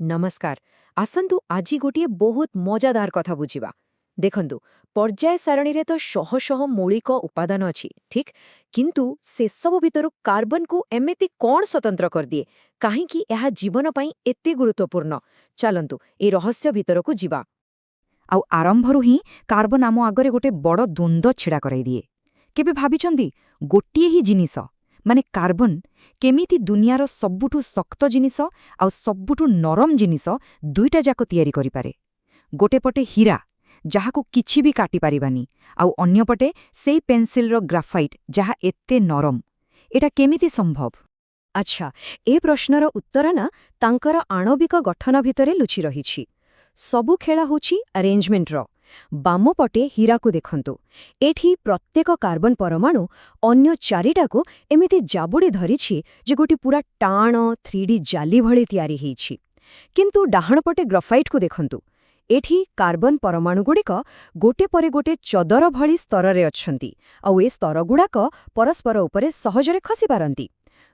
नमस्कार। आसंतु आजी गोटिए बहुत मजादार कथा बुझिबा। देखंतु पर्याय सारणी रे तो शह शह मौलिक उपादान अछि, ठीक? किंतु से सब भितरु कार्बन को एमिति कोन स्वतंत्र कर दिए काहे कि एहा जीवन पई एते गुरुत्वपूर्ण। चलंतु ए रहस्य भितरकु जिबा। आउ आरंभरू ही कार्बन आम आगरे गोटे बड़ द्वंद्व छिड़ा कराई दिए। केबे भाबिचंदी गोटिए ही जिनिस माने कार्बन केमिति दुनियार सबुठु शक्त जिनिस आउ सबुठु नरम जिनिस दुईटा जाक तियारी करि पारे। गोटे पटे हीरा जाहाको किछि भी काटी पारिबानी आउ अन्य पटे सेई पेंसिलर ग्राफाइट जहा एते नरम। एटा केमिति संभव? अच्छा, ए प्रश्नर उत्तर ना तांकर आणविक गठन भितरे लुचि रहिछि। सबु खेला होछि अरेंजमेंटर। बाम पटे हीरा को देखंतु। एठी प्रत्येक कार्बन परमाणु अन्य चारिटा को एमिति जाबुडी धरिछि जे गोटी पूरा टाण 3D जाली भଳି तियारी हेछि। किंतु डाहण पटे ग्राफाइट को देखंतु। एठी कार्बन परमाणु गुड़िक गोटे परे गोटे चदर भଳି स्तରରେ अछंती आउ ए स्तर गुड़ाक परस्पर उपरे सहजरे खसी पारंती।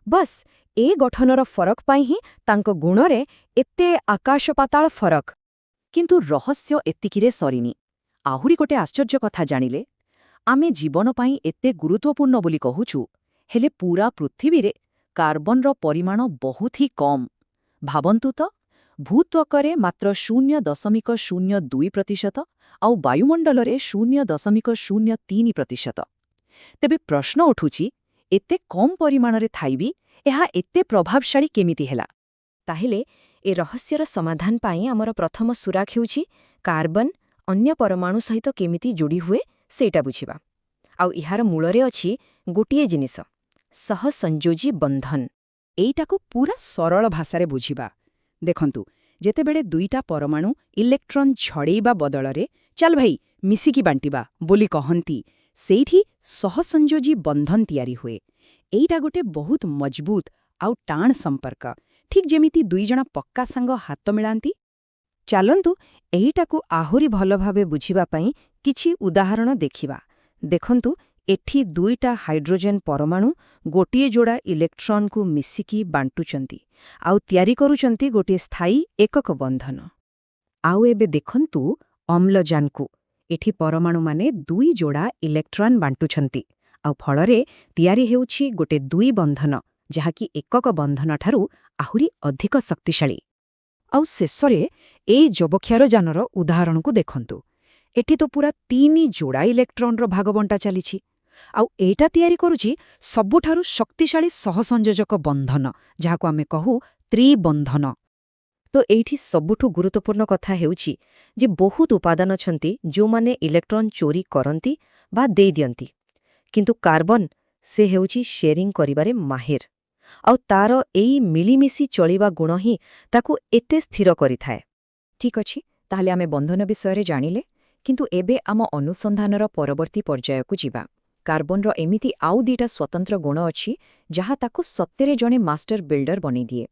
बस ए गठनर फरक पाई ही तांको गुणरे एते आकाश पाताल फरक। किंतु रहस्य एतिकिरे सरिनी। आहुरी गोटे आश्चर्य कथा जानिले आमे जीवन पाई एते गुरुत्वपूर्ण बोली कहुछु, हेले पूरा पृथ्वी रे कार्बन रो परिमाण बहुत ही कम। भाबंतु तो भूत्वकरे मात्र 0.02% आउ वायुमंडल रे 0.03%। तेबे प्रश्न उठुछि एते कम परिमाण रे थाइबी एहा एते प्रभावशाली केमिति हेला? ताहिले ए रहस्यर समाधान पाई हमर प्रथम सुराख हेउछि कार्बन अन्य परमाणु सहित केमिति जोड़ी हुए सेटा बुझिबा। आउ इहार मूलरे अछि गोटिए जिनिस सहसंयोजी बंधन। एइटाको पूरा सरल भाषारे बुझिबा। देखंतु जेतेबेले दुईटा परमाणु इलेक्ट्रॉन झड़ेइबा बदलरे चल भाई मिसिकी बांटिबा बोली कहंती, सेइठी सहसंयोजी बंधन तियारी हुए। एइटा गोटे बहुत मजबूत आउ टाण संपर्क, ठीक जेमिति दुई जण पक्का संग हाथ मिलांती। चालंतु एहिटाकु आहुरी भल भावे बुझिबा पई किछि उदाहरण देखिबा। देखंतु एठी दुईटा हाइड्रोजन परमाणु गोटिए जोड़ा इलेक्ट्रॉन को मिसिकी बांटुचंती आउ तियारी करूचंती गोटिए स्थायी एकक बंधन। आउ एबे देखंतु अम्लजान को एठी परमाणु माने दुई जोड़ा इलेक्ट्रॉन बांटुचंती आउ फलरे तियारी हेउछि गोटे दुई बंधन जहाकी एकक बंधन ठारू आहुरी अधिक शक्तिशाली। आउ शेषरे एई जबक्षार जानर उदाहरण को देखंतु। एठी तो पूरा 3 जोड़ा इलेक्ट्रॉन रो भाग बंटा चलीछि आउ एटा तियारी करूछि सबुठारू शक्तिशाली सहसंयोजक बंधन जहाको आमे कहू त्रिबंधन। तो एठी सबुठु गुरुत्वपूर्ण कथा हेउछि जे बहुत उपादान छंती जो माने इलेक्ट्रॉन चोरी करंती बा देई दियंती, किंतु कार्बन से हेउछि शेयरिंग करिबारे माहिर आउ तार एई मिलीमिशी चलिबा गुण ही ताकू एते स्थिर करिथाए। ठीक अछि, ताहले आमे बंधन विषय जानिले, किंतु एबे आम अनुसंधानर परवर्ती पर्यायकु जिबा। कार्बनर एमिति आउ दीटा स्वतंत्र गुण अछि जहा ताकू सत्तेरे जणे मास्टर बिल्डर बनै दिए।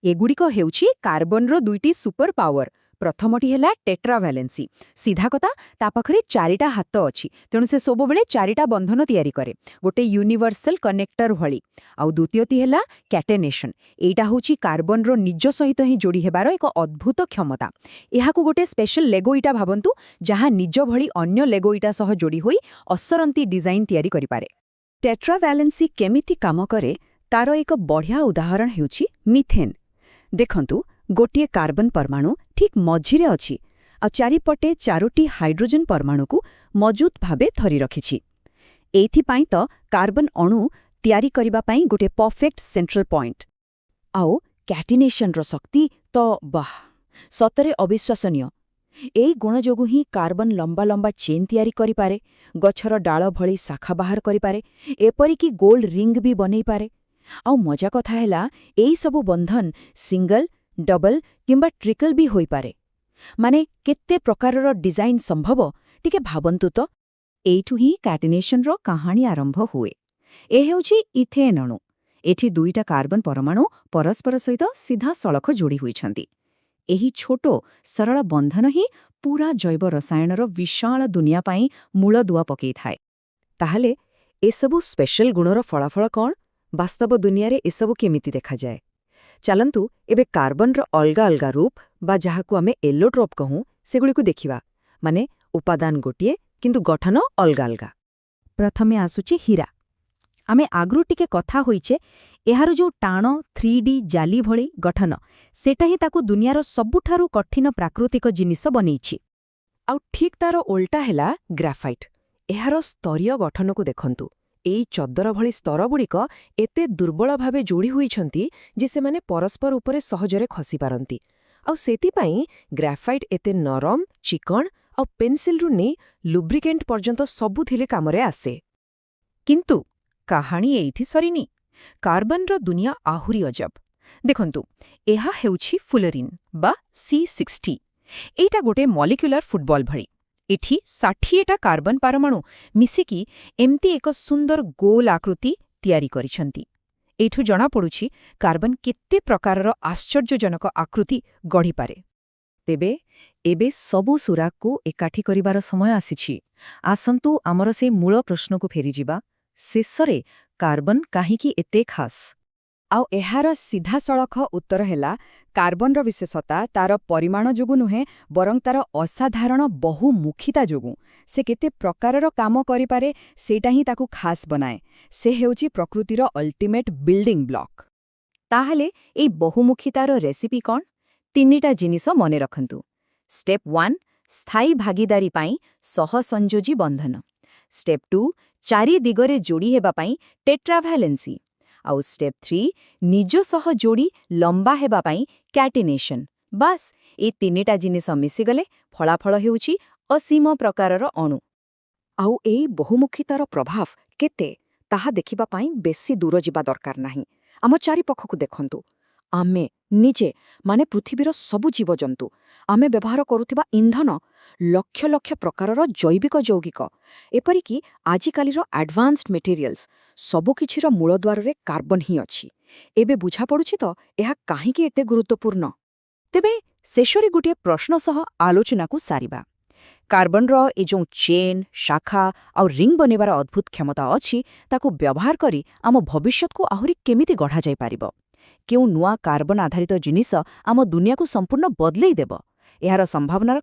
एगुड़िक हेउछि कार्बनर दुईटी सुपर पावर। प्रथमटी हेला टेट्राभैलेंसी। सीधा कथा ता पाखरे चारिटा हाथ अछि, तेणु से सब बेले चारिटा बंधन तैयारी करे गोटे यूनिवर्सल कनेक्टर भली। आउ द्वितीयटी हेला कैटेनेशन। एटा होछि कार्बनर निज सहित ही जोड़ी हेबार एक अद्भुत क्षमता। एहाकु गोटे स्पेशल लेगो इटा भाबंतु जहा निज भली अन्य लेगो इटा सह जोड़ी होई असरंती डिजाइन तैयारी करि पारे। टेट्राभैलेंसी केमिति काम करे तार एक बढ़िया उदाहरण हेउछि मिथेन। देखंतु गोटिए कार्बन परमाणु ठीक मझिरे अछि आ चारिपटे चारोटी हाइड्रोजन परमाणु को मजूत भावे धरी रखिछि। एइथिपाई तो कार्बन अणु तैयारी करिबा पाई गोटे परफेक्ट सेंट्रल पॉइंट। आउ कैटिनेशन रो शक्ति तो वाह सतरे अविश्वसनीय। एई गुण जोगु ही कार्बन लंबा लंबा चेन तैयारी करि पारे, गछर डाळ भଳି शाखा बाहर करि पारे, एपरिकी गोल रिंग भी बनै पारे। आउ मजा कथा हैला एई सबु बंधन सिंगल डबल किंबा ट्रिकल भी होई पारे। माने केत्ते प्रकारर डिजाइन संभव टिके भाबंतु तो। एइठु ही कैटिनेशन रो कहानी आरंभ हुए। ए हेउछि इथेन अणु। एठी दुईटा कार्बन परमाणु परस्पर सहित सीधा सड़क जोड़ी होइछंती। एही छोटो सरल बंधन ही पूरा जैव रसायनर विशाल दुनिया पाई मूल दुआ पकई थाए। ताहले एसबु स्पेशल गुणर फलाफल कौन? वास्तव दुनिया रे एसबु केमिति देखा जाए? ଚାଲନ୍ତୁ ଏବେ କାର୍ବନର ଅଲଗା ଅଲଗା ରୂପ ବା ଯାହାକୁ ଆମେ ଏଲୋଟ୍ରୋପ୍ କହୁଁ ସେଗୁଡ଼ିକୁ ଦେଖିବା, ମାନେ ଉପାଦାନ ଗୋଟିଏ କିନ୍ତୁ ଗଠନ ଅଲଗା ଅଲଗା। ପ୍ରଥମେ ଆସୁଛି ହୀରା। ଆମେ ଆଗରୁ ଟିକେ କଥା ହୋଇଛେ, ଏହାର ଯେଉଁ ଟାଣ 3D ଜାଲି ଭଳି ଗଠନ, ସେଟା ହିଁ ତାକୁ ଦୁନିଆର ସବୁଠାରୁ କଠିନ ପ୍ରାକୃତିକ ଜିନିଷ ବନେଇଛି। ଆଉ ଠିକ୍ ତାର ଓଲଟା ହେଲା ଗ୍ରାଫାଇଟ୍। ଏହାର ସ୍ତରୀୟ ଗଠନକୁ ଦେଖନ୍ତୁ। ଏଇ ଚଦର ଭଳି ସ୍ତରଗୁଡ଼ିକ ଏତେ ଦୁର୍ବଳ ଭାବେ ଯୋଡ଼ି ହୋଇଛନ୍ତି ଯେ ସେମାନେ ପରସ୍ପର ଉପରେ ସହଜରେ ଖସିପାରନ୍ତି। ଆଉ ସେଥିପାଇଁ ଗ୍ରାଫାଇଟ୍ ଏତେ ନରମ, ଚିକଣ ଆଉ ପେନ୍ସିଲରୁ ନେଇ ଲୁବ୍ରିକେଣ୍ଟ ପର୍ଯ୍ୟନ୍ତ ସବୁଥିରେ କାମରେ ଆସେ। କିନ୍ତୁ କାହାଣୀ ଏଇଠି ସରିନି। କାର୍ବନର ଦୁନିଆ ଆହୁରି ଅଜବ। ଦେଖନ୍ତୁ, ଏହା ହେଉଛି ଫୁଲରିନ୍ ବା C60। ଏଇଟା ଗୋଟେ ମଲିକ୍ୟୁଲାର ଫୁଟବଲ ଭଳି। ଏଠି 60ଟା କାର୍ବନ ପରମାଣୁ ମିଶିକି ଏମିତି ଏକ ସୁନ୍ଦର ଗୋଲ ଆକୃତି ତିଆରି କରିଛନ୍ତି। ଏଇଠୁ ଜଣାପଡ଼ୁଛି କାର୍ବନ କେତେ ପ୍ରକାରର ଆଶ୍ଚର୍ଯ୍ୟଜନକ ଆକୃତି ଗଢ଼ିପାରେ। ତେବେ ଏବେ ସବୁ ସୁରାଗକୁ ଏକାଠି କରିବାର ସମୟ ଆସିଛି। ଆସନ୍ତୁ ଆମର ସେ ମୂଳ ପ୍ରଶ୍ନକୁ ଫେରିଯିବା। ଶେଷରେ କାର୍ବନ କାହିଁକି ଏତେ ଖାସ୍? ଆଉ ଏହାର ସିଧାସଳଖ ଉତ୍ତର ହେଲା, କାର୍ବନର ବିଶେଷତା ତାର ପରିମାଣ ଯୋଗୁଁ ନୁହେଁ, ବରଂ ତାର ଅସାଧାରଣ ବହୁମୁଖିତା ଯୋଗୁଁ। ସେ କେତେ ପ୍ରକାରର କାମ କରିପାରେ, ସେଇଟା ହିଁ ତାକୁ ଖାସ୍ ବନାଏ। ସେ ହେଉଛି ପ୍ରକୃତିର ଅଲ୍ଟିମେଟ୍ ବିଲ୍ଡିଂ ବ୍ଲକ୍। ତାହେଲେ ଏଇ ବହୁମୁଖିତାର ରେସିପି କ'ଣ? 3ଟା ଜିନିଷ ମନେ ରଖନ୍ତୁ। ଷ୍ଟେପ୍ 1 ସ୍ଥାୟୀ ଭାଗିଦାରୀ ପାଇଁ ସହସଂଯୋଜୀ ବନ୍ଧନ। ଷ୍ଟେପ୍ 2 ଚାରି ଦିଗରେ ଯୋଡ଼ି ହେବା ପାଇଁ ଟେଟ୍ରାଭାଲେନ୍ସି। ଆଉ ଷ୍ଟେପ୍ 3 ନିଜ ସହ ଯୋଡ଼ି ଲମ୍ବା ହେବା ପାଇଁ କ୍ୟାଟିନେସନ୍। ବାସ୍, ଏ 3ଟା ଜିନିଷ ମିଶିଗଲେ ଫଳାଫଳ ହେଉଛି ଅସୀମ ପ୍ରକାରର ଅଣୁ। ଆଉ ଏଇ ବହୁମୁଖିତାର ପ୍ରଭାବ କେତେ, ତାହା ଦେଖିବା ପାଇଁ ବେଶୀ ଦୂର ଯିବା ଦରକାର ନାହିଁ। ଆମ ଚାରିପାଖକୁ ଦେଖନ୍ତୁ। ଆମେ ନିଜେ, ମାନେ ପୃଥିବୀର ସବୁ ଜୀବଜନ୍ତୁ, ଆମେ ବ୍ୟବହାର କରୁଥିବା ଇନ୍ଧନ, ଲକ୍ଷ ଲକ୍ଷ ପ୍ରକାରର ଜୈବିକ ଯୌଗିକ, ଏପରିକି ଆଜିକାଲିର ଆଡଭାନ୍ସଡ୍ ମେଟେରିଆଲ୍ସ, ସବୁକିଛିର ମୂଳଦ୍ୱାରରେ କାର୍ବନ ହିଁ ଅଛି। ଏବେ ବୁଝାପଡ଼ୁଛି ତ ଏହା କାହିଁକି ଏତେ ଗୁରୁତ୍ୱପୂର୍ଣ୍ଣ। ତେବେ ଶେଷରେ ଗୋଟିଏ ପ୍ରଶ୍ନ ସହ ଆଲୋଚନାକୁ ସାରିବା। କାର୍ବନର ଏ ଯେଉଁ ଚେନ୍, ଶାଖା ଆଉ ରିଙ୍ଗ ବନେଇବାର ଅଦ୍ଭୁତ କ୍ଷମତା ଅଛି, ତାକୁ ବ୍ୟବହାର କରି ଆମ ଭବିଷ୍ୟତକୁ ଆହୁରି କେମିତି ଗଢ଼ାଯାଇପାରିବ? କେଉଁ ନୂଆ କାର୍ବନ ଆଧାରିତ ଜିନିଷ ଆମ ଦୁନିଆକୁ ସମ୍ପୂର୍ଣ୍ଣ ବଦଲେଇ ଦେବ? ଏହାର ସମ୍ଭାବନାର